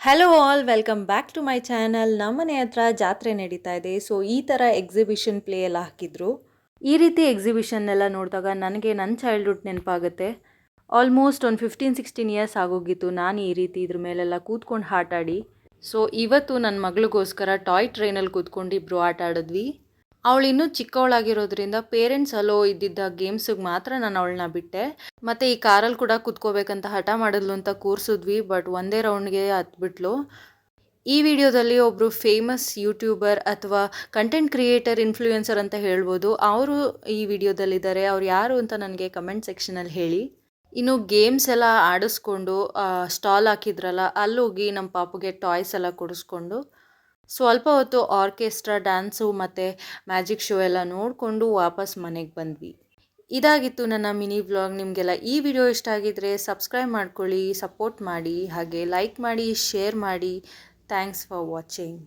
Hello all, welcome back to my channel. ನಮ್ಮನೆ ಹತ್ರ ಜಾತ್ರೆ ನಡೀತಾ ಇದೆ. ಸೊ ಈ ಥರ ಎಕ್ಸಿಬಿಷನ್ ಪ್ಲೇ ಎಲ್ಲ ಹಾಕಿದ್ರು. ಈ ರೀತಿ ಎಕ್ಸಿಬಿಷನ್ ಎಲ್ಲ ನೋಡಿದಾಗ ನನಗೆ ನನ್ನ ಚೈಲ್ಡ್ಹುಡ್ ನೆನಪಾಗುತ್ತೆ. ಆಲ್ಮೋಸ್ಟ್ ಒಂದು 15-16 ಇಯರ್ಸ್ ಆಗೋಗಿತ್ತು ನಾನು ಈ ರೀತಿ ಇದ್ರ ಮೇಲೆಲ್ಲ ಕೂತ್ಕೊಂಡು ಆಟ ಆಡಿ. ಸೊ ಇವತ್ತು ನನ್ನ ಮಗಳಿಗೋಸ್ಕರ ಟಾಯ್ ಟ್ರೈನಲ್ಲಿ ಕೂತ್ಕೊಂಡು ಇಬ್ಬರು ಆಟ ಆಡಿದ್ವಿ. ಅವಳು ಇನ್ನೂ ಚಿಕ್ಕವಳಾಗಿರೋದ್ರಿಂದ ಪೇರೆಂಟ್ಸ್ ಅಲೋ ಇದ್ದಿದ್ದ ಗೇಮ್ಸಿಗೆ ಮಾತ್ರ ನಾನು ಅವಳನ್ನ ಬಿಟ್ಟೆ. ಮತ್ತು ಈ ಕಾರಲ್ಲಿ ಕೂಡ ಕುತ್ಕೋಬೇಕಂತ ಹಠ ಮಾಡಿದ್ಲು ಅಂತ ಕೂರಿಸಿದ್ವಿ. ಬಟ್ ಒಂದೇ ರೌಂಡ್ಗೆ ಹತ್ಬಿಟ್ಲು. ಈ ವಿಡಿಯೋದಲ್ಲಿ ಒಬ್ಬರು ಫೇಮಸ್ ಯೂಟ್ಯೂಬರ್ ಅಥವಾ ಕಂಟೆಂಟ್ ಕ್ರಿಯೇಟರ್, ಇನ್ಫ್ಲೂಯೆನ್ಸರ್ ಅಂತ ಹೇಳ್ಬೋದು. ಅವರು ಈ ವಿಡಿಯೋದಲ್ಲಿದ್ದಾರೆ. ಅವ್ರು ಯಾರು ಅಂತ ನನಗೆ ಕಮೆಂಟ್ ಸೆಕ್ಷನಲ್ಲಿ ಹೇಳಿ. ಇನ್ನು ಗೇಮ್ಸ್ ಎಲ್ಲ ಆಡಿಸ್ಕೊಂಡು ಸ್ಟಾಲ್ ಹಾಕಿದ್ರಲ್ಲ, ಅಲ್ಲೋಗಿ ನಮ್ಮ ಪಾಪುಗೆ ಟಾಯ್ಸ್ ಎಲ್ಲ ಕೊಡಿಸ್ಕೊಂಡು ಸ್ವಲ್ಪ ಹೊತ್ತು ಆರ್ಕೆಸ್ಟ್ರಾ, ಡ್ಯಾನ್ಸು ಮತ್ತು ಮ್ಯಾಜಿಕ್ ಶೋ ಎಲ್ಲ ನೋಡಿಕೊಂಡು ವಾಪಸ್ ಮನೆಗೆ ಬಂದ್ವಿ. ಇದಾಗಿತ್ತು ನನ್ನ ಮಿನಿ ವ್ಲಾಗ್. ನಿಮಗೆಲ್ಲ ಈ ವಿಡಿಯೋ ಇಷ್ಟ ಆಗಿದ್ರೆ ಸಬ್ಸ್ಕ್ರೈಬ್ ಮಾಡ್ಕೊಳ್ಳಿ, ಸಪೋರ್ಟ್ ಮಾಡಿ, ಹಾಗೆ ಲೈಕ್ ಮಾಡಿ, ಶೇರ್ ಮಾಡಿ. Thanks for watching.